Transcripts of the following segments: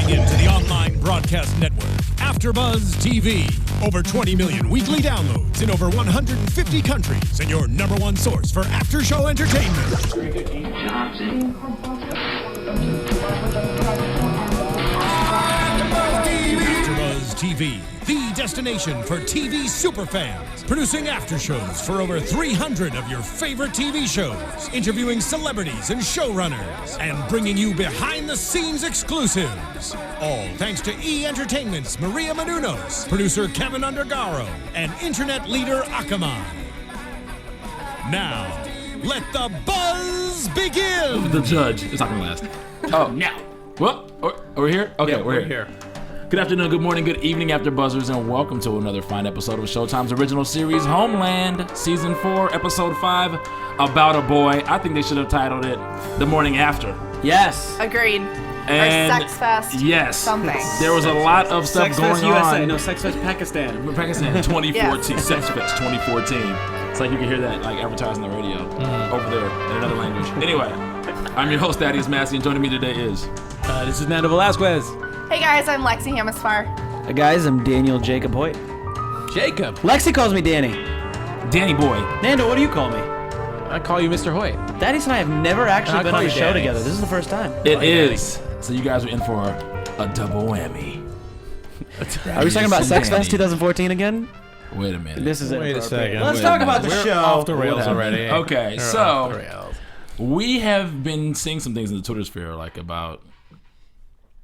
tuning in to the online broadcast network, AFTERBUZZ TV. Over 20 million weekly downloads in over 150 countries, and your number one source for after-show entertainment. AFTERBUZZ TV, the destination for TV superfans. Producing aftershows for over 300 of your favorite TV shows. Interviewing celebrities and showrunners. And bringing you behind-the-scenes exclusives. All thanks to E! Entertainment's Maria Menounos, producer Kevin Undergaro, and internet leader Akamai. Now, let the buzz begin! The judge is not going to last. Oh, now. What? We're here? Okay, yeah, we're here. Good afternoon, good morning, good evening, after buzzers, and welcome to another fine episode of Showtime's original series, Homeland, Season 4, Episode 5, About a Boy. I think they should have titled it The Morning After. Yes. Agreed. And or Sex Fest. Yes. Something. There was a lot of stuff Sex going Fest USA. on. No, Sex Fest Pakistan. Pakistan 2014. Yes. Sex Fest 2014. It's like you can hear that like advertised on the radio over there in another language. Anyway, I'm your host, Thaddeus Massey, and joining me today is... This is Nando Velasquez. Hey guys, I'm Lexie Hammesfahr. Hey guys, I'm Daniel Jacob Hoyt. Jacob. Lexie calls me Danny. Danny Boy. Nando, what do you call me? I call you Mr. Hoyt. Thaddeus and I have never actually been call on a you show Danny. together. This is the first time. It is. So you guys are in for a double whammy. Are we talking about Sex Danny. Fest 2014 again? Wait a minute. This is Wait a second. Let's Wait talk a about the We're show. off the rails already. Okay, We're so- off the rails. We have been seeing some things in the Twitter sphere, like about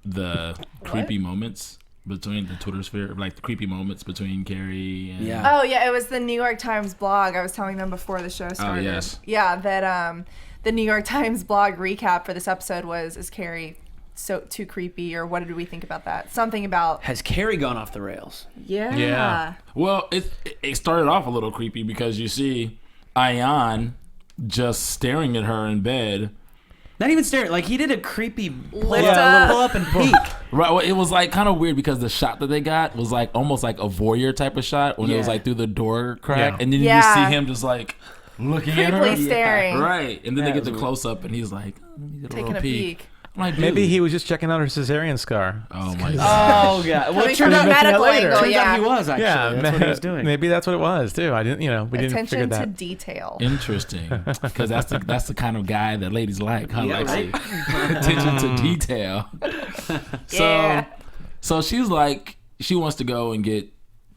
the creepy moments between the Twitter sphere, like the creepy moments between Carrie and... Yeah. Oh yeah, it was the New York Times blog. I was telling them before the show started. yes. Yeah, that the New York Times blog recap for this episode was, is Carrie so too creepy, or what did we think about that? Something about... Has Carrie gone off the rails? Yeah. Yeah. Well, it started off a little creepy because you see Ayan just staring at her in bed. Not even staring. Like, he did a creepy Lift up. pull up and peek. Right, well, it was like kind of weird because the shot that they got was like almost like a voyeur type of shot when it was Yeah. like through the door crack, Yeah. and then Yeah. you see him just like looking at her, Creepily staring. right, and then Yeah, they it get the was close up, and he's like, let me get a Taking little a peek. I'm like, Maybe dude. he was just checking out her cesarean scar. Oh my god. Oh, God. Well, Coming it turned from out, a medical later. angle, turns yeah. out he was, actually. Yeah, That's what he was doing. Maybe that's what it was too. I didn't, we didn't figure Attention to that. detail. Interesting, because that's the kind of guy that ladies like, huh? Yeah, Lexie? right? Attention to detail. Yeah. So she's like, she wants to go and get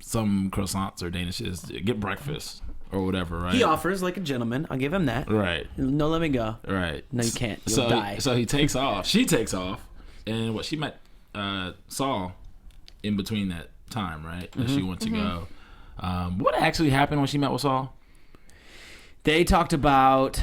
some croissants or danishes, get breakfast or whatever, right? He offers like a gentleman. I'll give him that. Right, No, let me go. right. No, you can't. You'll So die. so he takes off. She takes off, and she met Saul in between that time, right? That she went to go. What actually happened when she met with Saul? They talked about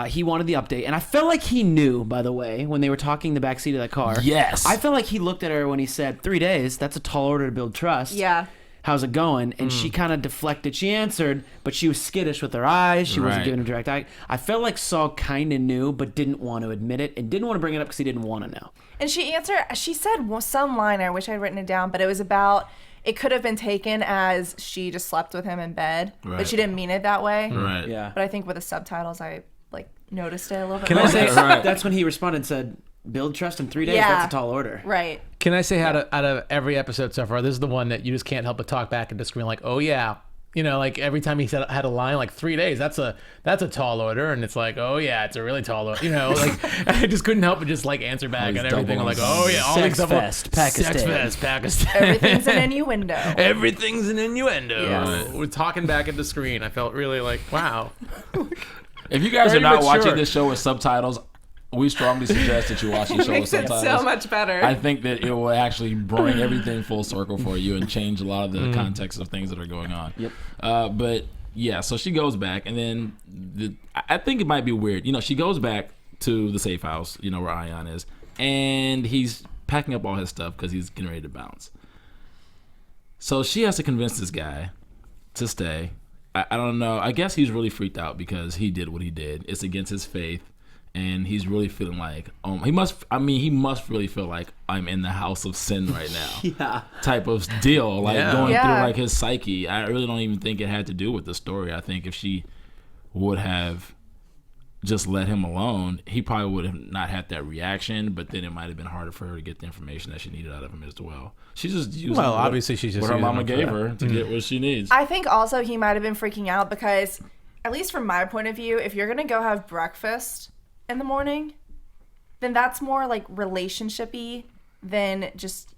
he wanted the update, and I felt like he knew. By the way, when they were talking in the backseat of that car, Yes. I felt like he looked at her when he said 3 days. That's a tall order to build trust. Yeah. How's it going? And she kind of deflected. She answered, but she was skittish with her eyes. She wasn't Right. giving a direct eye. I felt like Saul kind of knew, but didn't want to admit it, and didn't want to bring it up because he didn't want to know. And she said some line, I wish I'd written it down, but it was about, it could have been taken as she just slept with him in bed, Right. but she didn't mean it that way. Right. Yeah. But I think with the subtitles, I like noticed it a little bit Can I more. say- Right. That's when he responded and said, build trust in 3 days. Yeah. That's a tall order. Right. Can I say out of every episode so far, this is the one that you just can't help but talk back and just scream like, "Oh yeah." Like every time he had a line like 3 days, that's a tall order, and it's like, oh yeah, it's a really tall order. Like I just couldn't help but just like answer back These and everything. I'm like, double oh yeah, all Sex these stuff. fest, Pakistan. Sex fest, Pakistan. Everything's an innuendo. Everything's an innuendo. Yes. We're talking back at the screen. I felt really like, wow. If you guys Very are not mature. watching this show with subtitles, we strongly suggest that you watch the It show with makes it subtitles. so much better. I think that it will actually bring everything full circle for you and change a lot of the context of things that are going on. Yep. But yeah, so she goes back, and then I think it might be weird. She goes back to the safe house, where Ayan is, and he's packing up all his stuff because he's getting ready to bounce. So she has to convince this guy to stay. I don't know. I guess he's really freaked out because he did what he did. It's against his faith. And he's really feeling like, he must really feel like I'm in the house of sin right now. Yeah. Type of deal, like going Yeah. through like his psyche. I really don't even think it had to do with the story. I think if she would have just let him alone, he probably would have not had that reaction, but then it might have been harder for her to get the information that she needed out of him as well. She's just using obviously she's just what her using mama him for gave that. her to get what she needs. I think also he might have been freaking out because, at least from my point of view, if you're going to go have breakfast in the morning, then that's more like relationship-y than just,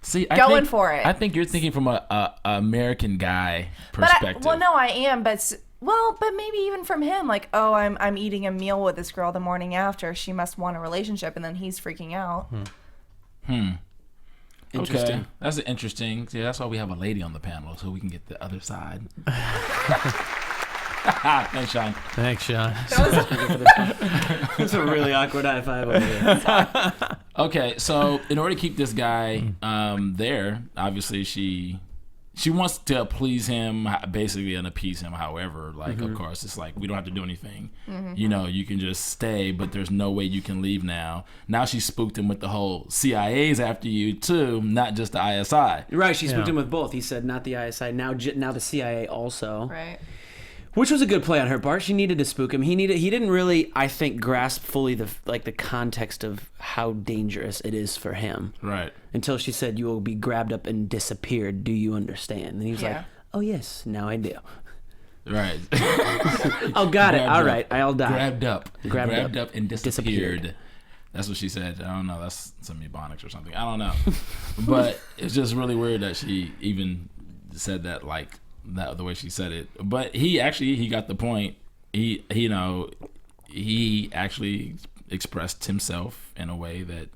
See, going for it. I think you're thinking from a American guy perspective. I am, but maybe even from him, like, oh, I'm eating a meal with this girl the morning after. She must want a relationship, and then he's freaking out. Interesting. Okay. That's interesting. Yeah, that's why we have a lady on the panel, so we can get the other side. Thanks, Sean. Thanks, Sean. It's a really awkward high five over here. Okay, so in order to keep this guy there, obviously she wants to please him, basically, and appease him. However, of course, it's like we don't have to do anything. You can just stay, but there's no way you can leave now. Now she spooked him with the whole CIA's after you too, not just the ISI. Right, she spooked him with both. He said not the ISI, now the CIA also. Right. Which was a good play on her part. She needed to spook him. He didn't really, I think, grasp fully the context of how dangerous it is for him. Right. Until she said, "You will be grabbed up and disappeared. Do you understand?" And he was like, "Oh yes, now I do." Right. Oh, got it. Grabbed All up. right, I'll die. Grabbed up and disappeared. That's what she said. I don't know. That's some Ebonics or something. I don't know. But it's just really weird that she even said that that the way she said it. But he got the point. He actually expressed himself in a way that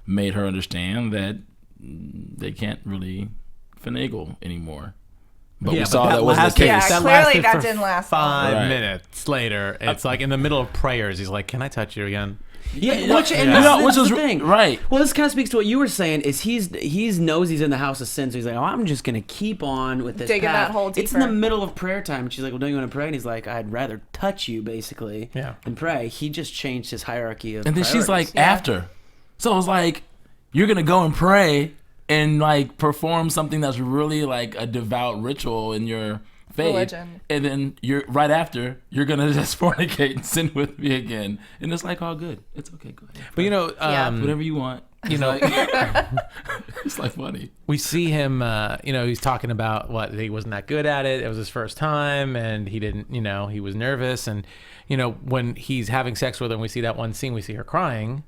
made her understand that they can't really finagle anymore. But we saw that wasn't the case. Yeah, clearly that didn't last long. 5 minutes later, it's like in the middle of prayers, he's like, "Can I touch you again?" Yeah, which was the thing, right? Well, this kind of speaks to what you were saying. Is he knows he's in the house of sin, so he's like, "Oh, I'm just gonna keep on with this digging path." that hole deeper. It's in the middle of prayer time, and she's like, "Well, don't you want to pray?" And he's like, "I'd rather touch you, basically, than pray." He just changed his hierarchy of. And then she's like, priorities. "After," so it's like you're gonna go and pray and perform something that's really like a devout ritual in your faith, religion. And then you're gonna just fornicate and sin with me again, and it's like all good. It's okay, go ahead. But Whatever you want. It's like funny. We see him. He's talking about what he wasn't that good at it. It was his first time, and he didn't. He was nervous, and when he's having sex with her, and we see that one scene, we see her crying.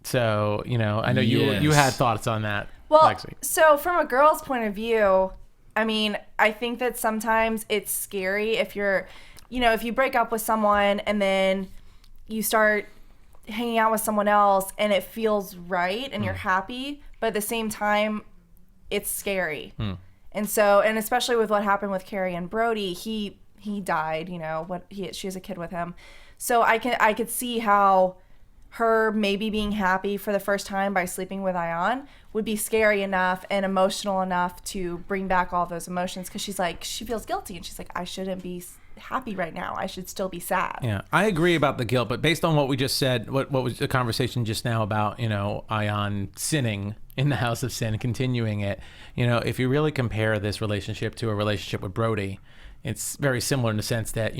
So I know you had thoughts on that. Well, Lexie. So from a girl's point of view, I mean, I think that sometimes it's scary if you're, if you break up with someone and then you start hanging out with someone else and it feels right and you're happy, but at the same time, it's scary. And so, and especially with what happened with Carrie and Brody, he died, she has a kid with him. So I could see how her maybe being happy for the first time by sleeping with Ayan would be scary enough and emotional enough to bring back all those emotions, because she feels guilty and she's like, I shouldn't be happy right now. I should still be sad. Yeah, I agree about the guilt, but based on what we just said, what was the conversation just now about, Ayan sinning in the house of sin, continuing it, if you really compare this relationship to a relationship with Brody, it's very similar in the sense that,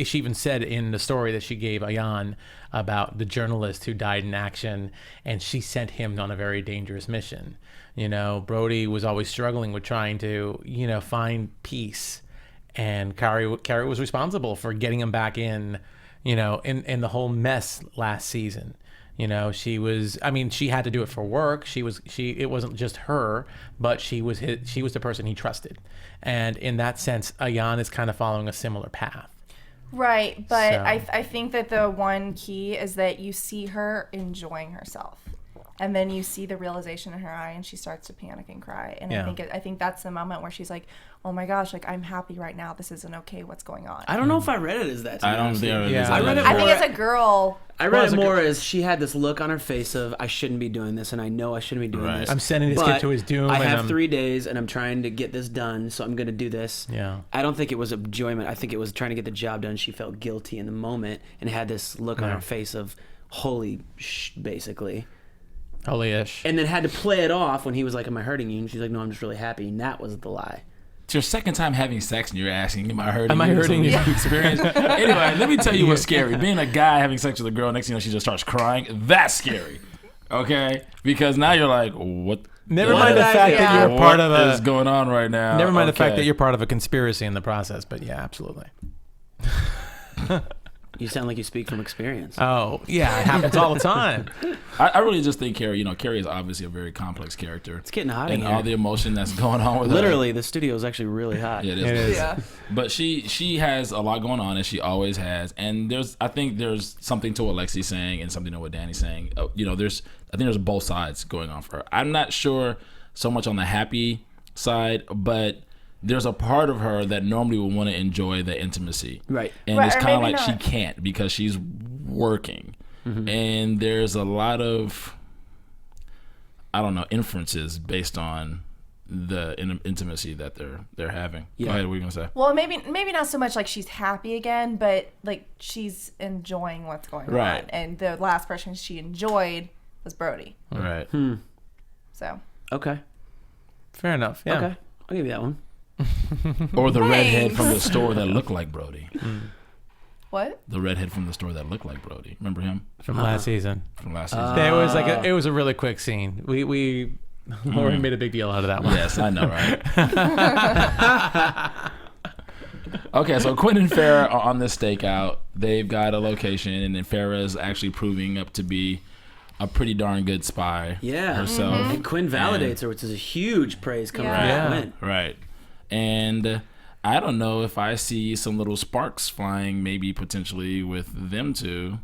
she even said in the story that she gave Ayan about the journalist who died in action, and she sent him on a very dangerous mission. Brody was always struggling with trying to, find peace, and Carrie was responsible for getting him back in the whole mess last season. She had to do it for work. It wasn't just her, but she was the person he trusted. And in that sense, Ayan is kind of following a similar path. Right, but So- I think that the one key is that you see her enjoying herself. And then you see the realization in her eye, and she starts to panic and cry. And Yeah. I think that's the moment where she's like, "Oh my gosh, I'm happy right now. This isn't okay. What's going on?" I don't know if I read it as that. I don't think I read it I think as a girl, I read it more as she had this look on her face of, I shouldn't be doing this, and I know I shouldn't be doing Right. this. I'm sending this but kid to his doom. I and have I'm- 3 days, and I'm trying to get this done, so I'm going to do this. Yeah. I don't think it was enjoyment. I think it was trying to get the job done. She felt guilty in the moment and had this look on Yeah. her face of, holy sh, basically. Holy-ish. And then had to play it off when he was like, am I hurting you? And she's like, no, I'm just really happy. And that was the lie. It's your second time having sex, and you're asking, "Am I hurting? Am I hurting you?" Experience. Anyway, let me tell you what's scary. Being a guy having sex with a girl, next thing you know, she just starts crying. That's scary. Okay, because now you're like, what? Never mind the fact that you're part of what is going on right now. Never mind the fact that you're part of a conspiracy in the process. But yeah, absolutely. You sound like you speak from experience. Oh yeah, it happens all the time. I really just think Carrie. Carrie is obviously a very complex character. It's getting hot in and here. all the emotion that's going on with her. Literally, the studio is actually really hot. Yeah, it It is. Yeah. But she has a lot going on, as she always has. And I think there's something to what Lexie's saying and something to what Danny's saying. I think there's both sides going on for her. I'm not sure so much on the happy side, but there's a part of her that normally would want to enjoy the intimacy. Right. And Right, it's or kind of maybe like she not. can't because she's working. Mm-hmm. And there's a lot of, I don't know, inferences based on the intimacy that they're having. Yeah. Go ahead, what are you going to say? Well, maybe not so much like she's happy again, but like she's enjoying what's going Right. on. And the last person she enjoyed was Brody. Right. So Okay. Fair enough. Yeah. Okay. I'll give you that one. Or the redhead Thanks. from the store that looked like Brody. what? The redhead from the store that looked like Brody. Remember him From last season. from last season? It was it was a really quick scene. We Lori made a big deal out of that one. Yes, I know, right? Okay, so Quinn and Farah are on this stakeout. They've got a location, and then Farah is actually proving up to be a pretty darn good spy Yeah. herself. And Quinn validates her, which is a huge praise coming from Yeah. Quinn. Right. And I don't know if I see some little sparks flying, maybe potentially with them two.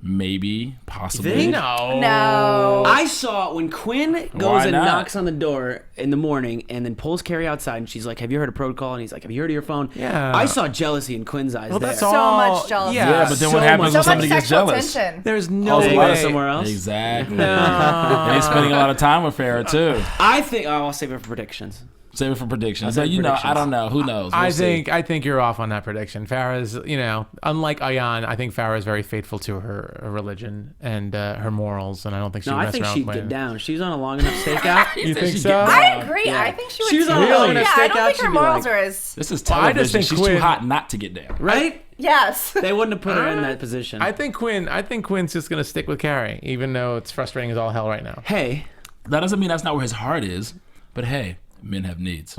Maybe, possibly. Think? No. I saw when Quinn goes Why and not? knocks on the door in the morning and then pulls Carrie outside and she's like, "Have you heard of protocol?" And he's like, "Have you heard of your phone?" Yeah. I saw jealousy in Quinn's eyes Well, there. that's So all. much jealousy. Yeah, but then what So happens much- when So somebody much gets sexual jealous? tension. There's no They way. go somewhere else. Exactly. And he's spending a lot of time with Farah, too. I think I'll save it for predictions. Save it for predictions. I'll So, save predictions. I don't know. Who knows? We'll I see. think you're off on that prediction. Farah's, unlike Ayan, I think Farah is very faithful to her religion and her morals, and I don't think she No, would I mess think around she'd with get Quinn. down. She's on a long enough stakeout. You said think she'd so? get I down. agree. Yeah. I think she would She was too. on a long Yeah, enough I don't stakeout, think she'd her be morals like- are as This is Well, I television. just think She's Quinn- too hot not to get down. Right? yes. They wouldn't have put her in that position. I think Quinn's just gonna stick with Carrie, even though it's frustrating as all hell right now. Hey, That doesn't mean that's not where his heart is. But hey, men have needs.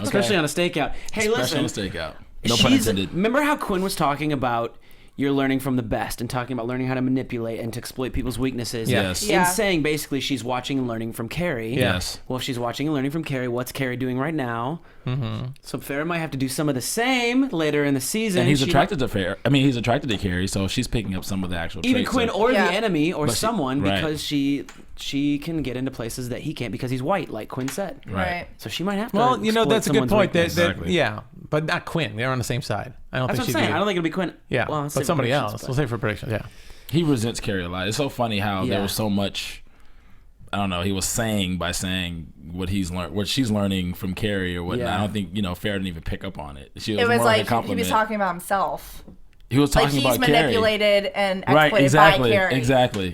especially on a stakeout. Hey, Especially listen. on a stakeout. No pun intended. Remember how Quinn was talking about you're learning from the best and talking about learning how to manipulate and to exploit people's weaknesses. Yes. And Yeah. saying basically she's watching and learning from Carrie. Yes. Well, if she's watching and learning from Carrie, what's Carrie doing right now? Mm-hmm. So Farah might have to do some of the same later in the season. And he's She- attracted to Farah. I mean, he's attracted to Carrie, so she's picking up some of the actual even traits. Quinn of- or Yeah. the enemy or But she- someone right. because she can get into places that he can't because he's white, like Quinn said. Right. So she might have to. Well, exploit that's a good someone's point. weakness. Exactly. Yeah, but not Quinn. They're on the same side. I don't That's what think I'm she'd saying. be. I don't think it'll be Quinn. Yeah, Well, but somebody else. but- We'll say for predictions. Yeah. He resents Carrie a lot. It's so funny how Yeah. there was so much. I don't know. He was saying what he's learned, what she's learning from Carrie or whatnot. Yeah. I don't think Farah didn't even pick up on it. She It was more of a like he compliment. was talking about himself. He was Like talking he's about Carrie. manipulated and Right, exploited exactly, by Carrie. exactly,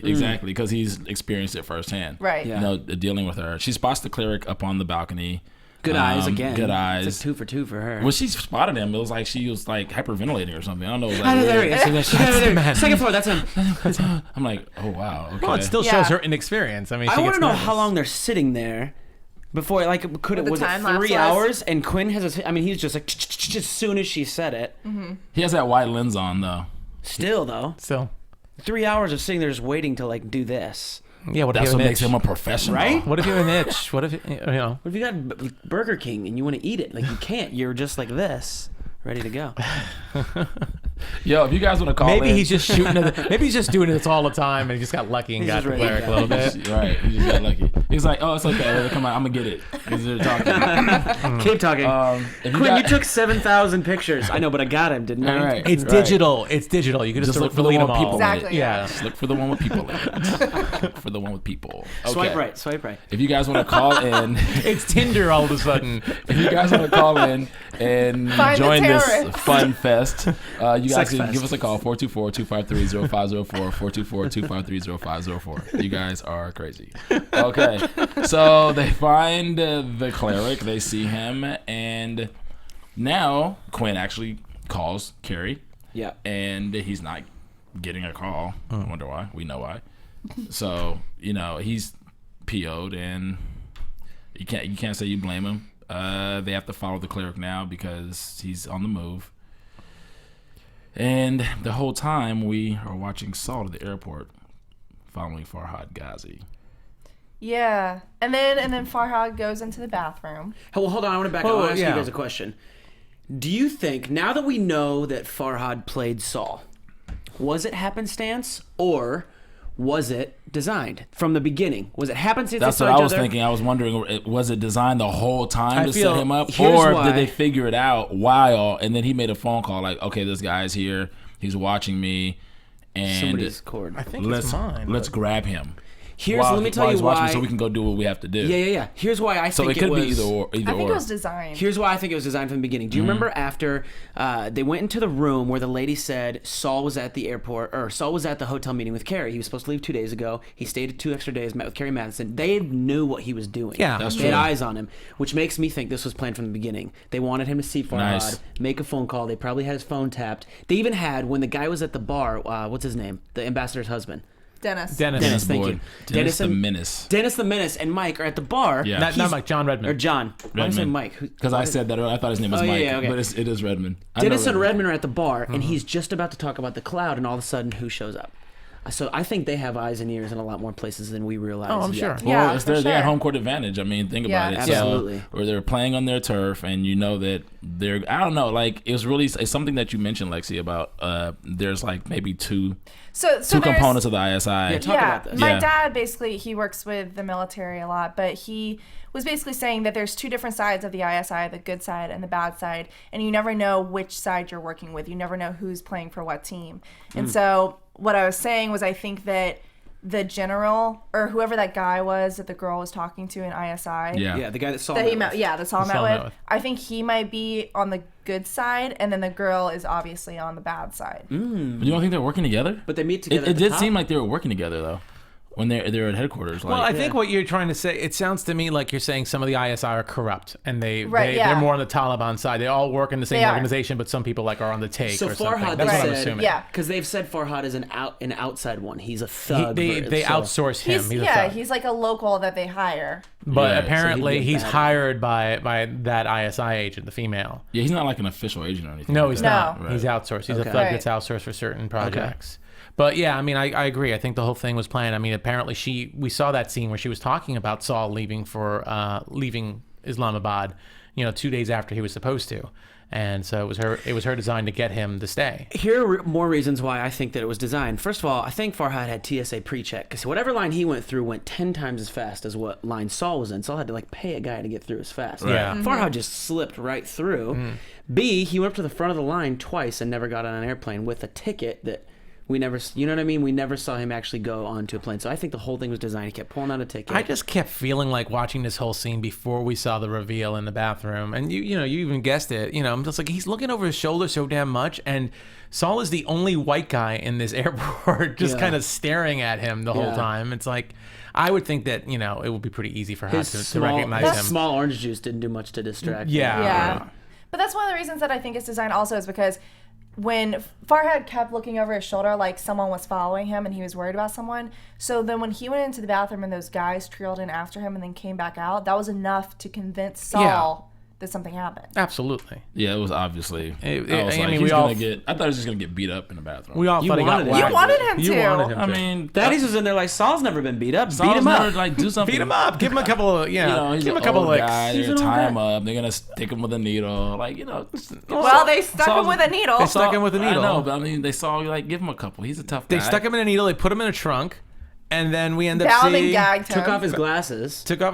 because he's experienced it firsthand. Right. Yeah. Dealing with her. She spots the cleric up on the balcony. Good eyes again. Good eyes. It's a 2 for 2 for her. When she spotted him, it was like she was like hyperventilating or something. I don't know. It was Oh, like there he weird. is. Second floor. That's him. I'm like, oh wow. Okay. Well, it still Yeah. shows her inexperience. I mean, I she want gets to know nervous. how long they're sitting there before, like, What the was it time lapse 3 was. hours? And Quinn has a, I mean, he's just like, just as soon as she said it. He has that white lens on though. Still, though, So, 3 hours of sitting there just waiting to, like, do this. yeah. What if That's you what have an makes itch? him a professional. Right? What if you have an itch? What if What if you got Burger King and you want to eat it? Like, you can't. You're just like this, ready to go. Yo, if you guys want to call Maybe in, he's just shooting it. Maybe he's just doing this all the time, and he just got lucky and He's got just the ready to cleric a go. little bit. right. He just got lucky. He's like, oh, it's okay. Come on, I'm gonna get it. He's there talking. Keep talking. If Quinn, you got- took 7,000 pictures. I know, but I got him, didn't I? All right. It's Right. digital. It's digital. You can just, Just look for the delete one them with people all. in it. Exactly. Yeah. Just look for the one with people in it. Look for the one with people. Okay. Swipe right. Swipe right. If you guys want to call in, It's Tinder all of a sudden. if you guys want to call in and Find the join this terrorists. fun fest, you guys Sex can fest. give us a call 424-253-0504, 424-253-0504. You guys are crazy. Okay. So they find the cleric. They see him, and now Quinn actually calls Carrie. Yeah. And he's not getting a call. I wonder why. We know why. So he's PO'd, and you can't say you blame him. They have to follow the cleric now because he's on the move. And the whole time we are watching Saul at the airport, following Farhad Ghazi. Yeah, and then Farhad goes into the bathroom. Well, hold on. I want to back up. I want to ask you guys a question. Do you think, now that we know that Farhad played Saul, was it happenstance or was it designed from the beginning? Was it happenstance? That's what I was thinking. I was wondering, was it designed the whole time to set him up, or did they figure it out while, and then he made a phone call like, okay, this guy's here, he's watching me, and somebody's cord. I think it's mine. Let's grab him. Let me tell you why. So we can go do what we have to do. Yeah. Here's why I think it was. So it could be either or. I think it was designed. Here's why I think it was designed from the beginning. Do you remember after they went into the room where the lady said Saul was at the airport, or Saul was at the hotel meeting with Carrie? He was supposed to leave 2 days ago. He stayed 2 extra days, met with Carrie Madison. They knew what he was doing. Yeah, that's true. They had eyes on him, which makes me think this was planned from the beginning. They wanted him to see Farhad, make a phone call. They probably had his phone tapped. They even had, when the guy was at the bar, what's his name? The ambassador's husband. Dennis, thank you. Dennis the Menace. Dennis the Menace and Mike are at the bar. Yeah. Not Mike, John Redmond. Or John. Why did I say Mike? Because I said that I thought his name was Mike, okay. but it is Redmond. Dennis and Redmond are at the bar, and he's just about to talk about the cloud, and all of a sudden, who shows up? So I think they have eyes and ears in a lot more places than we realize. Oh, I'm sure. Well, they had home court advantage. I mean, think about it. Absolutely. So, or they're playing on their turf, and you know that they're. I don't know. Like it's something that you mentioned, Lexie, about. There's like maybe two components of the ISI. Yeah, talk about this. My dad basically he works with the military a lot, but he was basically saying that there's 2 different sides of the ISI, the good side and the bad side, and you never know which side you're working with. You never know who's playing for what team. And so what I was saying was I think that the general or whoever that guy was that the girl was talking to in ISI. Yeah, the guy that Saul met with. I think he might be on the good side, and then the girl is obviously on the bad side. But you don't think they're working together? But they meet together. It did seem like they were working together though. When they're at headquarters. Well, I think what you're trying to say, it sounds to me like you're saying some of the ISI are corrupt, and they're more on the Taliban side. They all work in the same organization, but some people are on the take or something. Farhad, that's what I'm assuming. Yeah, because they've said Farhad is an outside one. He's a thug. They outsource him. He's a thug. He's like a local that they hire. But apparently he's hired by that ISI agent, the female. Yeah, he's not like an official agent or anything. No, he's not. Right. He's outsourced. He's a thug that's outsourced for certain projects. But yeah, I mean, I agree. I think the whole thing was planned. I mean, apparently we saw that scene where she was talking about Saul leaving Islamabad, 2 days after he was supposed to. And so it was her design to get him to stay. Here are more reasons why I think that it was designed. First of all, I think Farhad had TSA pre-check because whatever line he went through went 10 times as fast as what line Saul was in. Saul had to pay a guy to get through as fast. Right. Yeah. Farhad just slipped right through. B, he went up to the front of the line twice and never got on an airplane with a ticket that we never, you know what I mean? We never saw him actually go onto a plane. So I think the whole thing was designed. He kept pulling out a ticket. I just kept feeling like watching this whole scene before we saw the reveal in the bathroom. And you even guessed it. I'm just like, he's looking over his shoulder so damn much. And Saul is the only white guy in this airport just kind of staring at him the whole time. It's like, I would think that, it would be pretty easy for her to recognize him. Small orange juice didn't do much to distract him. Yeah. But that's one of the reasons that I think it's designed also is because when Farhad kept looking over his shoulder like someone was following him and he was worried about someone. So then when he went into the bathroom and those guys trailed in after him and then came back out, that was enough to convince Saul that something happened. Absolutely. Yeah, it was obviously. I thought he was just going to get beat up in the bathroom. We all thought he got whacked. You wanted him to. You wanted him to. I mean, Thaddeus was in there like, Saul's never been beat up. Saul's beat him never, up. Do something. Beat him up. Give him a couple of, he's give him a an couple old of guy. licks. They're going to tie him up. They're going to stick him with a needle. Well, they stuck him with a needle. They stuck him with a needle. I know, but I mean, they saw, give him a couple. He's a tough guy. They stuck him in a needle. They put him in a trunk. And then we end up bound seeing... and gagged him. Took off his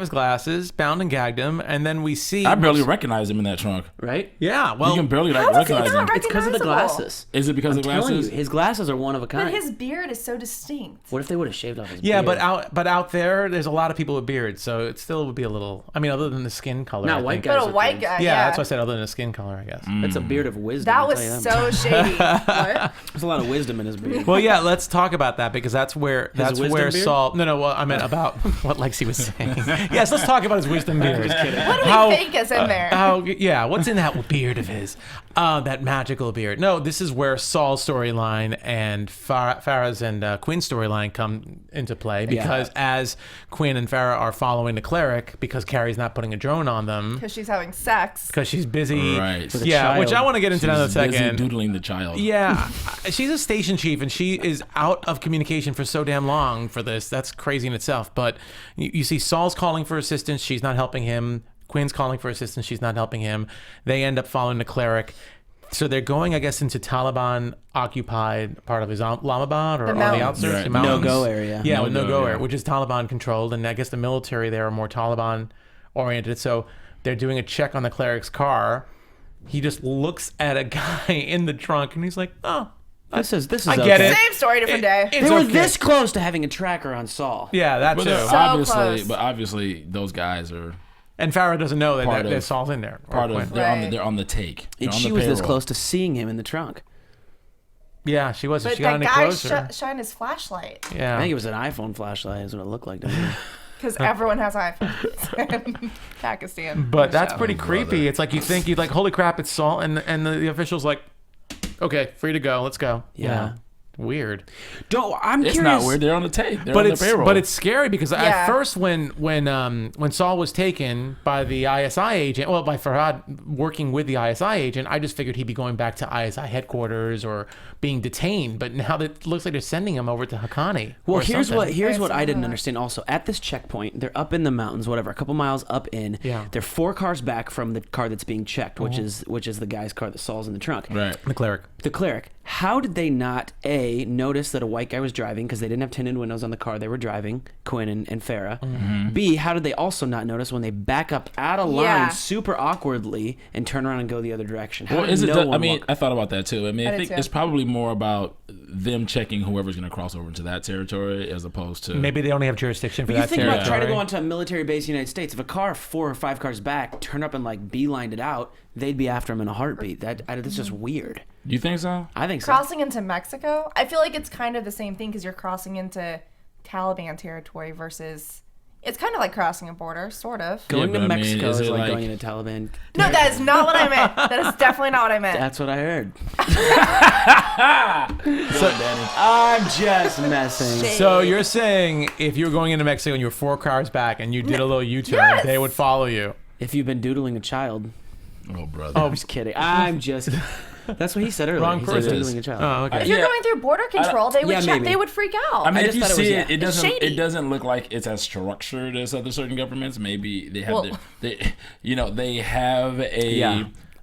glasses. Bound and gagged him. And then we see... I barely recognized him in that trunk. Right? Yeah, well... You can barely recognize him. It's because of the glasses. Is it because of the glasses? His glasses are one of a kind. But his beard is so distinct. What if they would have shaved off his Yeah, beard? but out there's a lot of people with beards, so it still would be a little... I mean, other than the skin color. Not I white think. guys. But a white guy, Yeah, that's what I said, other than the skin color, I guess. It's a beard of wisdom. That was so shady. What? There's a lot of wisdom in his beard. Well, yeah, let's talk about that because that's where wisdom where beard? Saul. No. Well, I meant about what Lexie was saying. Yes, let's talk about his wisdom beard. What do we think is in there? What's in that beard of his? That magical beard. No, this is where Saul's storyline and Farah's and Quinn's storyline come into play because as Quinn and Farah are following the cleric because Carrie's not putting a drone on them Because she's having sex. because she's busy. Right. For the Yeah, which I child. want to get into in a She's busy second. doodling the child. Yeah, she's a station chief and she is out of communication for so damn long for this. That's crazy in itself. But you see Saul's calling for assistance. She's not helping him. Quinn's calling for assistance. She's not helping him. They end up following the cleric. So they're going, I guess, into Taliban-occupied part of Islamabad or on the mountains. outskirts. Right. the mountains. No-go area. Yeah, with No-go, no-go yeah. area, which is Taliban-controlled. And I guess the military there are more Taliban-oriented. So they're doing a check on the cleric's car. He just looks at a guy in the trunk and he's like, oh, This is I okay. get it. Same story, different day. It's They were okay. this close to having a tracker on Saul. Yeah, that's But it. So obviously, those guys are And Farah doesn't know Part that of- Saul's in there. or part of. Quinn. Right. They're on the take. They're And on she the was this payroll. close to seeing him in the trunk. Yeah, she was. But She got that any guy closer. shined his flashlight. Yeah. I think it was an iPhone flashlight is what it looked like to me. Because everyone has iPhones in Pakistan. But that's So. pretty creepy. It's like you think you'd like, holy crap, it's Saul, and the official's like, okay, free to go, let's go. Yeah. Weird. I'm It's curious. not weird. They're on the take. They're But on it's the payroll. but it's scary because at Yeah. first when Saul was taken by the ISI agent, well, by Farhad working with the ISI agent, I just figured he'd be going back to ISI headquarters or being detained. But now that it looks like they're sending him over to Haqqani. Well, or here's something. what I didn't Right. understand. Also, at this checkpoint, they're up in the mountains, whatever, a couple miles up in. Yeah. They're 4 cars back from the car that's being checked, which is the guy's car that Saul's in the trunk. right. The cleric. The cleric. How did they not notice that a white guy was driving because they didn't have tinted windows on the car they were driving, Quinn and Farah? Mm-hmm. B, how did they also not notice when they back up out of line Yeah. super awkwardly and turn around and go the other direction? How Well, did is it? no I one mean, walk- I thought about that too. I mean, I did think too. it's probably more about them checking whoever's going to cross over into that territory as opposed to Maybe they only have jurisdiction for But you that think about territory. trying to go onto a military base in the United States. If a car 4 or 5 cars back turn up and like beelined it out, they'd be after him in a heartbeat. That's just weird. Do you think so? I think so. Crossing into Mexico, I feel like it's kind of the same thing because you're crossing into Taliban territory versus. It's kind of like crossing a border, sort of. Going Yeah, to but I mean, Mexico is is it like like- going into Taliban. No, that is not what I meant. That is definitely not what I meant. That's what I heard. So, Danny. I'm just messing. Shit. So you're saying if you were going into Mexico and you were 4 cars back and you did a little U-turn, Yes. they would follow you. If you've been doodling a child. Oh, brother. I'm just kidding. I'm just. That's what he said earlier. Wrong He said person. doodling a child. Oh, okay. If you're Yeah. going through border control, they would yeah, check. maybe. They would freak out. I mean, I if just you thought it see was- it, it It's doesn't. shady. It doesn't look like it's as structured as other certain governments. Maybe they have, they have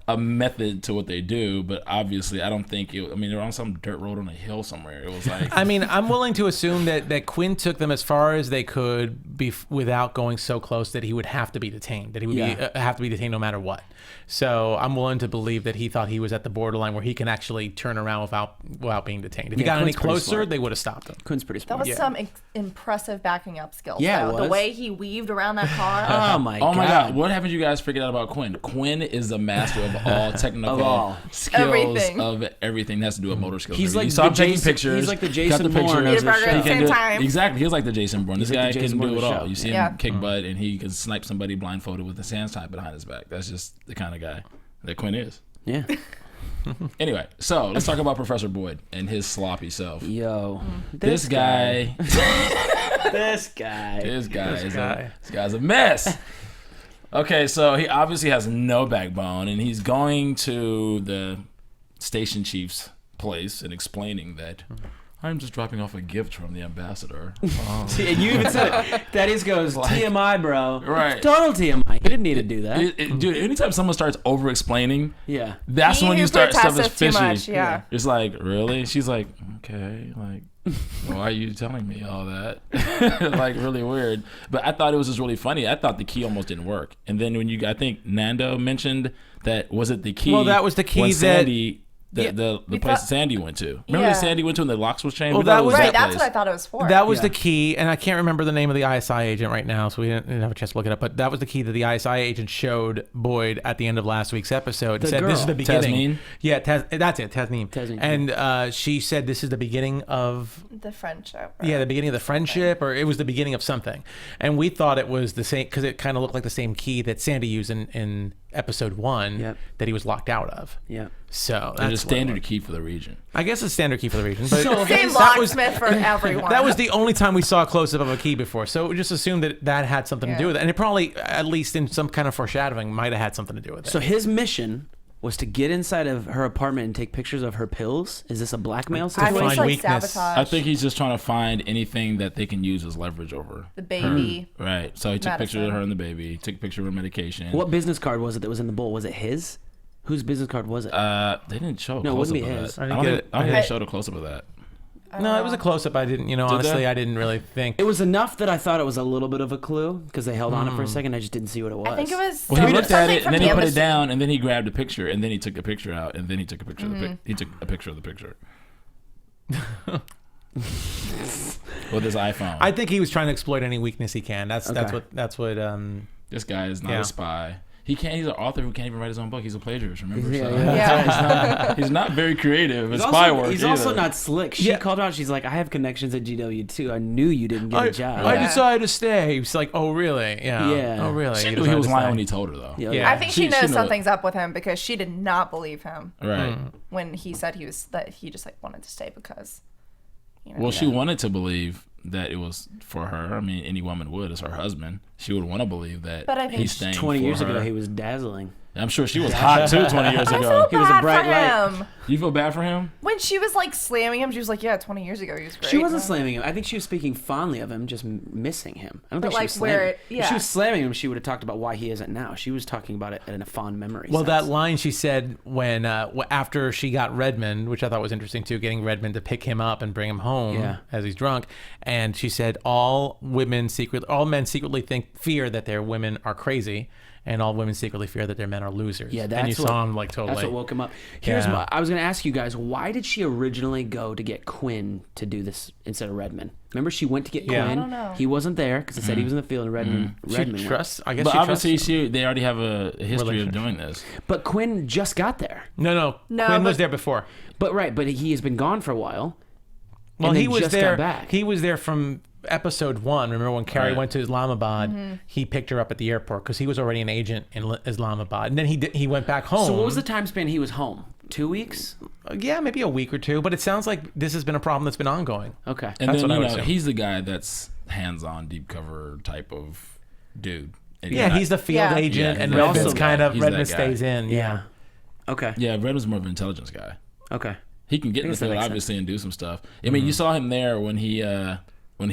a method to what they do. But obviously, I don't think it. I mean, they're on some dirt road on a hill somewhere. It was like. I mean, I'm willing to assume that Quinn took them as far as they could without going so close that he would have to be detained, that he would have to be detained no matter what. So I'm willing to believe that he thought he was at the borderline where he can actually turn around without being detained. If he got any Quinn's pretty closer, smart. they would have stopped him. Quinn's pretty That smart. was some impressive backing up skills. Yeah, it though. The was. way he weaved around that car. Oh my Oh god. my God! What haven't you guys figured out about Quinn? Quinn is the master of all technical Of all. skills Everything. of everything that has to do with motor skills. He's like you saw the him taking Jason- pictures. he's like the got Jason the Bourne pictures. of the Eat a burger He at the can same do- time. Exactly, he's like the Jason Bourne. This like guy the Jason can do Bourne it of all. the You show. see him Yeah. kick butt, and he can snipe somebody blindfolded with a sand snipe behind his back. That's just the kind of guy that Quinn is. Yeah. Anyway, so let's talk about Professor Boyd and his sloppy self. Yo. This guy, This guy. this guy. guy's a mess. Okay, so he obviously has no backbone, and he's going to the station chief's place and explaining that I'm just dropping off a gift from the ambassador. See, and you even said it. Thaddeus goes, TMI, bro. Right. Total TMI. He didn't need to do that. Dude, anytime someone starts over-explaining, Yeah. that's He when who you start stuff is protesteth too fishy. much, yeah. It's like, really? She's like, okay, like, why are you telling me all that? Like, really weird. But I thought it was just really funny. I thought the key almost didn't work. And then when I think Nando mentioned that, was it the key? Well, that was the key when that- Sandy the place Sandy went to. Remember that Sandy went to when the locks was changed? Well, We thought that it was Right, that that's place. what I thought it was for. That was the key, and I can't remember the name of the ISI agent right now, so we didn't have a chance to look it up. But that was the key that the ISI agent showed Boyd at the end of last week's episode. The Said girl. this is the beginning. Tasmin? Yeah, that's it, Tasmin. Tasmin, And she said this is the beginning of the friendship. the beginning of the friendship, or it was the beginning of something. And we thought it was the same because it kind of looked like the same key that Sandy used in episode 1 that he was locked out of. Yeah. So There's a that's what it standard was. key for the region. I guess it's standard key for the region. But Same that was locksmith for everyone. that was the only time we saw a close up of a key before. So we just assumed that had something to do with it, and it probably, at least in some kind of foreshadowing, might have had something to do with it. So his mission was to get inside of her apartment and take pictures of her pills. Is this a blackmail I situation? think it's find like weakness. sabotage. I think he's just trying to find anything that they can use as leverage over the baby. Right. So he took pictures of Medicine. her and the baby. He took a picture of her medication. What business card was it that was in the bowl? Was it his? Whose business card was it? They didn't show a No, it close up wouldn't of be his. that. I I didn't don't get think it. I don't think Okay. they showed a close up of that. No, it was a close up. I didn't, honestly, they? I didn't really think. It was enough that I thought it was a little bit of a clue because they held on it for a second. I just didn't see what it was. I think it was. Well, he looked at something it from and then he put it Amazon. down and then he grabbed a picture and then he took a picture out and then he took a picture of the he took a picture of the picture with his iPhone. I think he was trying to exploit any weakness he can. That's Okay. what. This guy is not Yeah. a spy. He can't. He's an author who can't even write his own book. He's a plagiarist. Remember? Yeah, So Yeah. he's not very creative in He's spy also, work. he's also either. not slick. She Yeah. called out. She's like, I have connections at GW too. I knew you didn't get a job. I Yeah. decided to stay. He's like, oh really? Yeah. Yeah. Oh really? She You knew he decided was to lying stay. when he told her though. Yeah. I think she She knows knew something's up with him because she did not believe him Right. when he said that he just like wanted to stay because. Well, she wanted to believe that it was for her. I mean, any woman would. It's her husband. She would want to believe that But I think he's staying 20 for years her. ago, he was dazzling. I'm sure she was hot too 20 years I ago. feel He was a bad bright for light. him. You feel bad for him? When she was like slamming him, she was like, "Yeah, 20 years ago he was great." She wasn't slamming him. I think she was speaking fondly of him, just missing him. I don't But, think she like, was slamming where him. it- If yeah. she was slamming him, she would have talked about why he isn't now. She was talking about it in a fond memory. Well, sense. that line she said when after she got Redmond, which I thought was interesting too, getting Redmond to pick him up and bring him home as he's drunk, and she said all men secretly fear that their women are crazy, and all women secretly fear that their men are losers. Yeah, and that's you saw him like totally. That's what woke him up. Here's Yeah. I was going to ask you guys, why did she originally go to get Quinn to do this instead of Redmond? Remember, she went to get Yeah. Quinn. I don't know. He wasn't there because it said he was in the field, and Redmond. She Redmond went. trusts. I guess. But she obviously, trusts. they already have a history of Relationship. doing this. But Quinn just got there. No. No, Quinn was but- there before. But he has been gone for a while. Well, and they he was just there. got back. He was there from episode 1. Remember when Carrie Right. went to Islamabad? Mm-hmm. He picked her up at the airport because he was already an agent in Islamabad, and then he went back home. So what was the time span he was home? 2 weeks? Yeah, maybe a week or two. But it sounds like this has been a problem that's been ongoing. Okay. And That's then, what I would you know, assume. he's the guy that's hands-on, deep cover type of dude. And Yeah, he's the field Yeah. agent, Yeah, and he's Redmond's also- kind of he's that Redmond guy. stays in. Yeah. Okay. Yeah, Redmond's more of an intelligence guy. Okay. He can get in the guess that field, makes sense. obviously, and do some stuff. I mean, you saw him there when he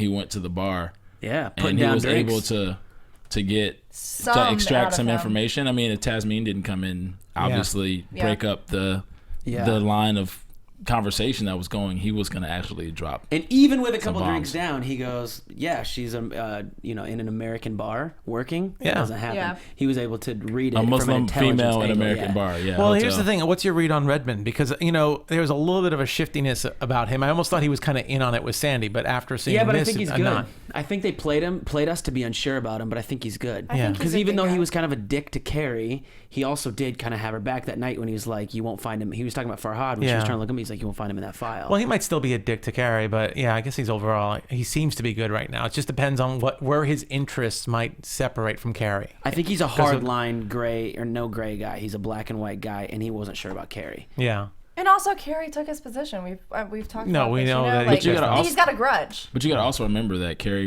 went to the bar. Yeah. Putting And he down was drinks. able to get Some to out extract of some him. information. I mean, if Tasmin didn't come in, obviously Yeah. break up the line of conversation that was going, he was going to actually drop. And even with a couple bombs. drinks down, he goes, "Yeah, she's in an American bar working." It Yeah. doesn't happen. Yeah. He was able to read it A from an Muslim intelligence female in an angle, American yeah. bar. Yeah. Well, hotel. here's the thing. What's your read on Redmond? Because, there was a little bit of a shiftiness about him. I almost thought he was kind of in on it with Sandy, but after seeing Yeah, but this, I think he's I'm good. not. I think they played us to be unsure about him, but I think he's good. I think he's Because a even good though he guy. was kind of a dick to Carrie, he also did kind of have her back that night when he was like, "You won't find him." He was talking about Farhad when she was Yeah. trying to look at him. He's like, "You won't find him in that file." Well, he might still be a dick to Carrie, but yeah, I guess he seems to be good right now. It just depends on where his interests might separate from Carrie. I think he's a of- hard line gray or no gray guy. He's a black and white guy, and he wasn't sure about Carrie. Yeah. And also, Carrie took his position. We've talked. No, about we this, know you know? that he Like, took it. he's got a grudge. But you got to also remember that Carrie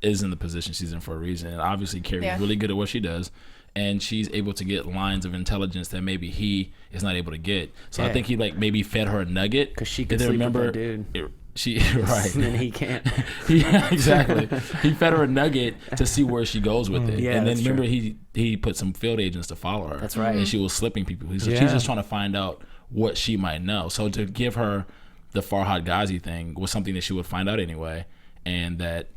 is in the position she's in for a reason. And obviously, Carrie's Yeah. really good at what she does, and she's able to get lines of intelligence that maybe he is not able to get. So I Yeah. think he maybe fed her a nugget 'Cause she And could then sleep with that dude. She right. And then he can't. Yeah, exactly. He fed her a nugget to see where she goes with it. Yeah, and then that's remember true. he put some field agents to follow her. That's right. And she was slipping people. She's Yeah. just trying to find out what she might know. So to give her the Farhad Ghazi thing was something that she would find out anyway, and that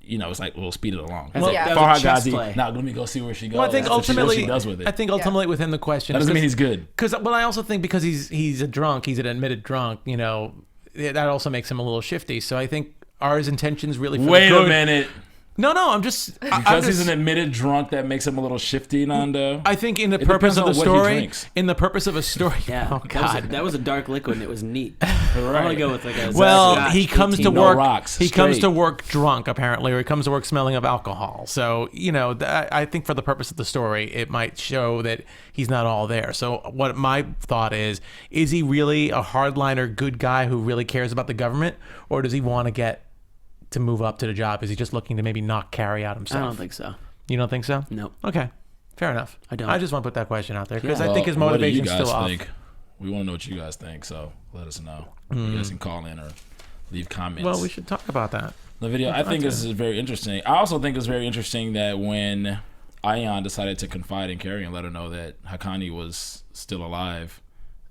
it's like we'll speed it along. Well, yeah. that was a Farah chess Ghazi. play. Now let me go see where she goes. Well, I think Let's see what ultimately, she does with it. I think ultimately with him the question That doesn't mean he's good. Because I also think because he's a drunk, he's an admitted drunk. That also makes him a little shifty. So I think his intentions really. Wait a minute. No, I'm just Because he's an admitted drunk, that makes him a little shifty, Nando. I think in the It purpose depends of the on what he story, drinks. in the purpose of a story. Yeah, Oh God. that was a dark liquid and it was neat. I'm gonna go with like a Well, Scotch, he comes to 18. work. rocks, He comes straight. to work drunk, apparently, or he comes to work smelling of alcohol. So I think for the purpose of the story, it might show that he's not all there. So what my thought is he really a hardliner good guy who really cares about the government, or does he want to move up to the job? Is he just looking to maybe knock Carrie out himself? I don't think so. You don't think so? Nope. Okay, fair enough. I don't. I just want to put that question out there because Yeah. I think his Well, what do you motivation's guys still off. think? We want to know what you guys think, so let us know. You guys can call in or leave comments. Well, we should talk about that. The video, I think this is very interesting. I also think it's very interesting that when Ayan decided to confide in Carrie and let her know that Haqqani was still alive,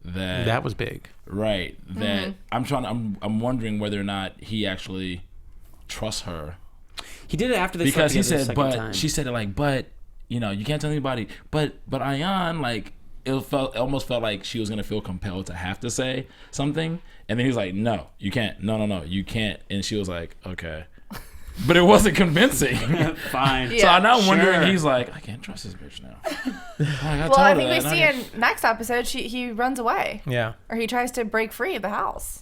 that was big. Right. That I'm wondering whether or not he actually trusts her. He did it after they Because he slept together said, the second but time. she said it like, but you can't tell anybody. But Ayan, like it almost felt like she was gonna feel compelled to have to say something, and then he was like, no, you can't. No, you can't. And she was like, okay, but it wasn't convincing. Fine. Yeah. So I'm now wondering. Sure. He's like, I can't trust this bitch now. Well, I think we see in next episode he runs away, Yeah. or he tries to break free of the house.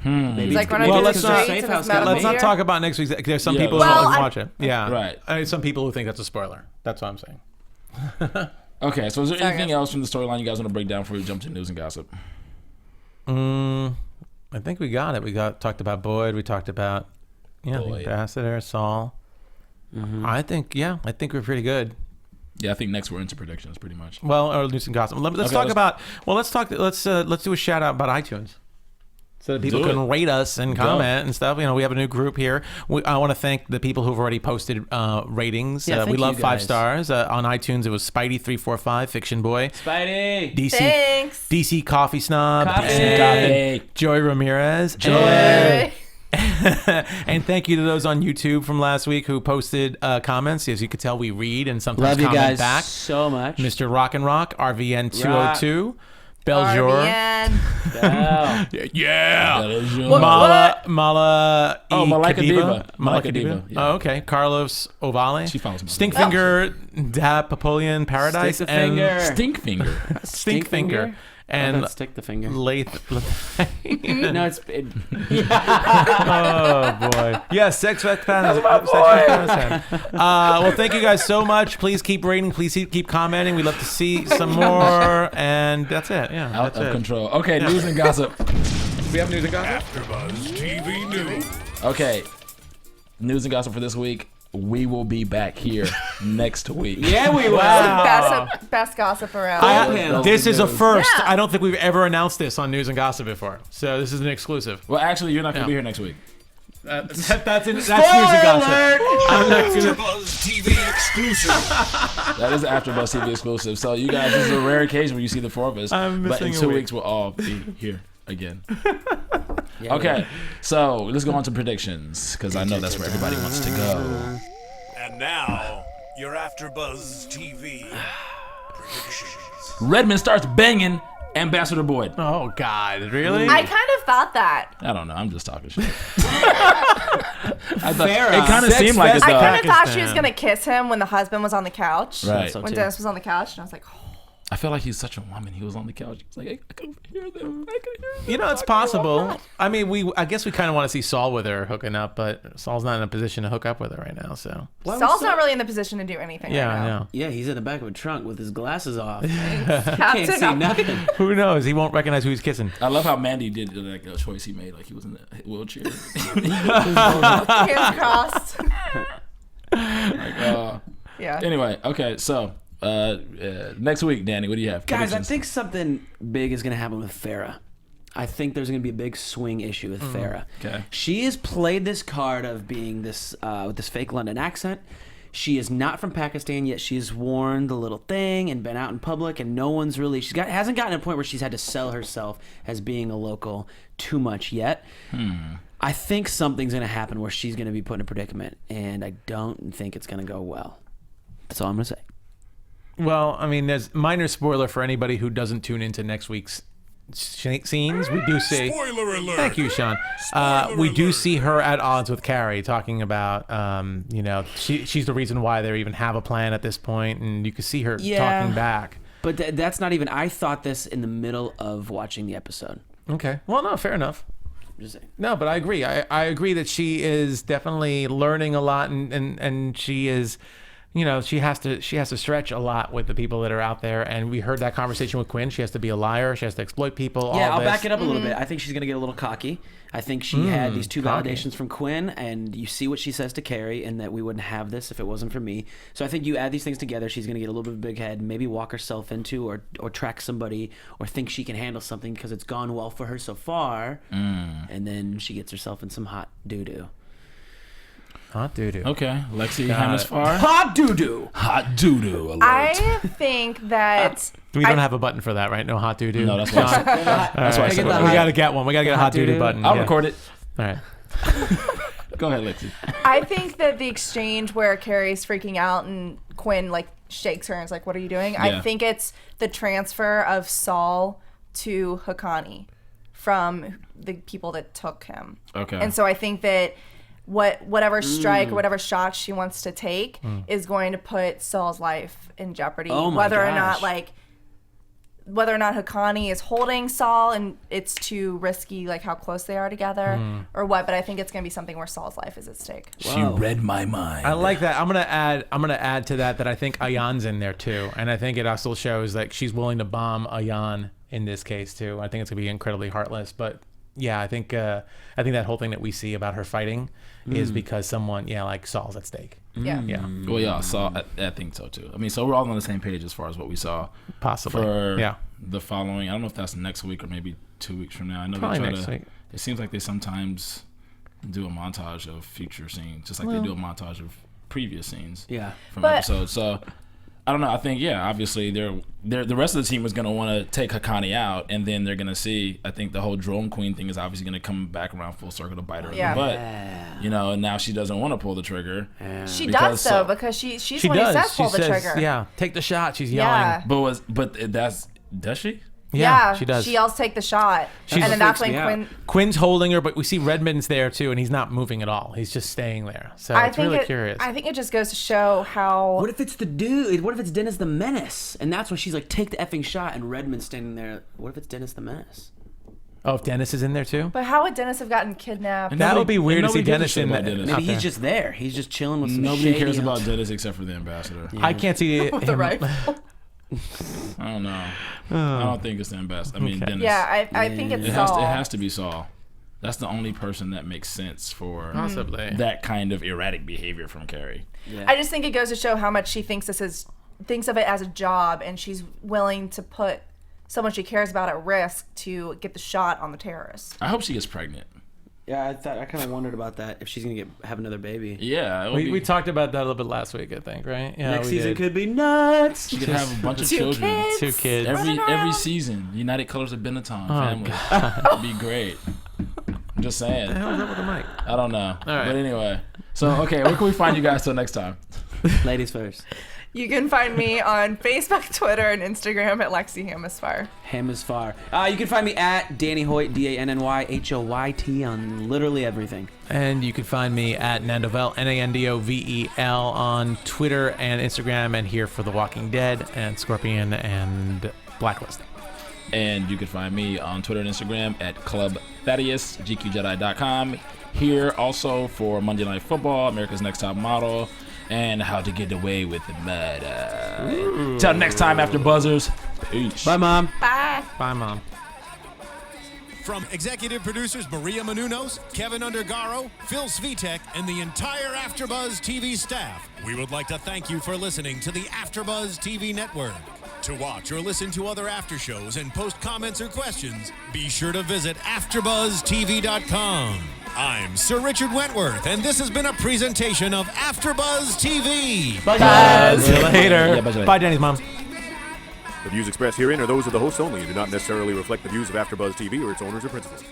Maybe He's like it's running Well, through the let's not- streets safe in house his got metal Let's not gear. talk about next week's. There's some Yeah, people Well, who don't I- watch it. Yeah. Right. I mean, some people who think that's a spoiler. That's what I'm saying. Okay, so is there Sorry, anything guys. else from the storyline you guys want to break down before we jump to news and gossip? I think we got it. We talked about Boyd. We talked about the Boyd. ambassador, Saul. I think we're pretty good. Yeah, I think next we're into predictions pretty much. Well, or news and gossip. Let's Okay, talk let's- about. Well, let's do a shout out about iTunes. So that people Do can it. rate us and Go. comment and stuff. We have a new group here. I want to thank the people who've already posted ratings. Yeah, we thank love you 5 guys. stars. On iTunes, it was Spidey345, Fiction Boy, Spidey. DC Thanks. DC Coffee Snob, Coffee. and Joy Ramirez. Hey. And thank you to those on YouTube from last week who posted comments. As you could tell, we read and sometimes Love you comment guys back. so much. Mr. Rock and Rock, RVN202, Beljour. RBN. Oh. Yeah. That is your- Mala Oh, Malika Diva. Malika Malika Diva. Diva, yeah. Oh, okay. Carlos Ovale. She follows me. Stinkfinger, Da Papolian Paradise. Stick the and finger. Stinkfinger. Stinkfinger. And stick the finger. Lath. No, it's Oh boy! Yes, sex fans. Well, thank you guys so much. Please keep rating. Please keep commenting. We'd love to see some more. And that's it. Yeah, Out that's of it. control. Okay, news and gossip. We have news and gossip? AfterBuzz TV News. Okay. News and gossip for this week. We will be back here next week. yeah, we will. Best gossip around. This is a first. Yeah. I don't think we've ever announced this on News and Gossip before. So this is an exclusive. Well, actually, you're not going to be here next week. That's News and Gossip. I'm not gonna. AfterBuzz TV exclusive. That is AfterBuzz TV exclusive. So you guys, this is a rare occasion where you see the 4 of us. I'm but in missing a 2 week. weeks, we'll all be here again. Yeah, Okay, so let's go on to predictions because I know that's where everybody wants to go. And now, your AfterBuzz TV predictions. Redmond starts banging Ambassador Boyd. Oh God! Really? I kind of thought that. I don't know. I'm just talking shit. I thought, Farah. it kind of Sex seemed like it fest. though. I kind of thought she was Pakistan. gonna kiss him when the husband was on the couch. Right. So When too. Dennis was on the couch, and I was like, oh. I feel like he's such a woman. He was on the couch. He was like, I could hear them. I could hear them. You know, it's possible. I mean, I guess we kind of want to see Saul with her hooking up, but Saul's not in a position to hook up with her right now. So Saul's not really in the position to do anything yeah, right I now. know. Yeah, he's in the back of a trunk with his glasses off. Captain Can't see Ob- nothing. Who knows? He won't recognize who he's kissing. I love how Mandy did like a choice he made. Like he was in a wheelchair. Hands crossed. Yeah. Anyway, okay, so next week, Danny, what do you have? Guys, I Predictions? think something big is going to happen with Farah. I think there's going to be a big swing issue with Farah. Okay. She has played this card of being this with this fake London accent. She is not from Pakistan, yet she's worn the little thing and been out in public, and no one's really hasn't gotten to a point where she's had to sell herself as being a local too much yet. I think something's going to happen where she's going to be put in a predicament, and I don't think it's going to go well. That's all I'm going to say. Well, I mean, there's minor spoiler for anybody who doesn't tune into next week's scenes. We do see. Spoiler alert. Thank you, Sean. We do see her at odds with Carrie, talking about, she's the reason why they even have a plan at this point, and you can see her talking back. But that's not even. I thought this in the middle of watching the episode. Okay. Well, no, fair enough. Just saying. No, but I agree. I agree that she is definitely learning a lot, and she is. She has to stretch a lot with the people that are out there, and we heard that conversation with Quinn. She has to be a liar. She has to exploit people. Yeah, all I'll this. back it up a little bit. I think she's going to get a little cocky. I think she had these 2 cocky. validations from Quinn, and you see what she says to Carrie, and that we wouldn't have this if it wasn't for me. So I think you add these things together, she's going to get a little bit of a big head, maybe walk herself into or track somebody, or think she can handle something because it's gone well for her so far, and then she gets herself in some hot doo-doo. Hot doo-doo. Okay, Lexie Hammesfahr. Hot doo-doo! Hot doo-doo alert. I think that We don't have a button for that, right? No hot doo-doo. No, that's why I said, that's why I said We got to get one. We got to get a hot doo-doo button. I'll record it. All right. Go ahead, Lexie. I think that the exchange where Carrie's freaking out and Quinn shakes her and is like, "What are you doing?" Yeah. I think it's the transfer of Saul to Haqqani from the people that took him. Okay. And so I think that whatever strike or whatever shot she wants to take is going to put Saul's life in jeopardy. Oh my whether gosh. or not Haqqani is holding Saul and it's too risky, how close they are together or what. But I think it's going to be something where Saul's life is at stake. She read my mind. I like that. I'm gonna add to that I think Ayan's in there too, and I think it also shows she's willing to bomb Ayan in this case too. I think it's gonna be incredibly heartless, but yeah, I think that whole thing that we see about her fighting is because someone, Saul's at stake. Yeah. Yeah, Well, yeah, I think so too. I mean, so we're all on the same page as far as what we saw. possibly. For the following, I don't know if that's next week or maybe 2 weeks from now. I know Probably they try next week. It seems like they sometimes do a montage of future scenes, just like they do a montage of previous scenes. Yeah. From But- episodes. So I don't know. I think obviously the rest of the team is going to want to take Haqqani out, and then they're going to see. I think the whole drone queen thing is obviously going to come back around full circle to bite her Yeah. in the butt. And now she doesn't want to pull the trigger. She Because does though, because she's she when he does. says She pull the says, trigger. "Yeah, take the shot." She's yelling. Yeah. But does she? Yeah, she does. She yells, "Take the shot," She's- and then that's when Yeah. Quinn. Quinn's holding her, but we see Redmond's there too, and he's not moving at all. He's just staying there. So it's really curious. I think it just goes to show how. What if it's the dude? What if it's Dennis the Menace? And that's when she's like, take the effing shot, and Redmond's standing there. What if it's Dennis the Menace? Oh, if Dennis is in there too? But how would Dennis have gotten kidnapped? That would be weird to see nobody gives a Dennis shit in about that. Dennis. out Maybe there. he's just there. He's just chilling with some Nobody shady cares else. about Dennis except for the ambassador. I can't see With the him. rifle. I don't know. I don't think it's the ambassador. I mean, Okay. Dennis. Yeah, I think it's It Saul. has to be Saul. That's the only person that makes sense for Possibly. that kind of erratic behavior from Carrie. I just think it goes to show how much she thinks thinks of it as a job, and she's willing to put someone she cares about at risk to get the shot on the terrorist. I hope she gets pregnant. Yeah, I kind of wondered about that. If she's gonna have another baby. Yeah, it would be, We talked about that a little bit last week, I think, right? Yeah, Next we season did. could be nuts. she could have a bunch of Two children. kids. 2 kids. Running Every around. season, United Colors of Benetton Oh, family. It'd be great. I'm just saying. What the hell is up with the mic? I don't know. right. But anyway. So, okay, where can we find you guys till next time? Ladies first. You can find me on Facebook, Twitter, and Instagram at Lexie Hammesfahr. Hammesfahr. You can find me at Danny Hoyt, DannyHoyt on literally everything. And you can find me at Nandovel, Nandovel on Twitter and Instagram, and here for The Walking Dead and Scorpion and Blacklist. And you can find me on Twitter and Instagram at Club Thaddeus, GQJedi.com. Here also for Monday Night Football, America's Next Top Model, and How to Get Away with Murder. Till next time, after Buzzers. Peace. Bye, Mom. Bye. Bye, Mom. From executive producers Maria Menounos, Kevin Undergaro, Phil Svitek, and the entire AfterBuzz TV staff, we would like to thank you for listening to the AfterBuzz TV network. To watch or listen to other after shows and post comments or questions, be sure to visit AfterBuzzTV.com. I'm Sir Richard Wentworth, and this has been a presentation of AfterBuzz TV. Bye. See you later. Yeah, bye. Bye, Danny's mom. The views expressed herein are those of the hosts only and do not necessarily reflect the views of AfterBuzz TV or its owners or principals.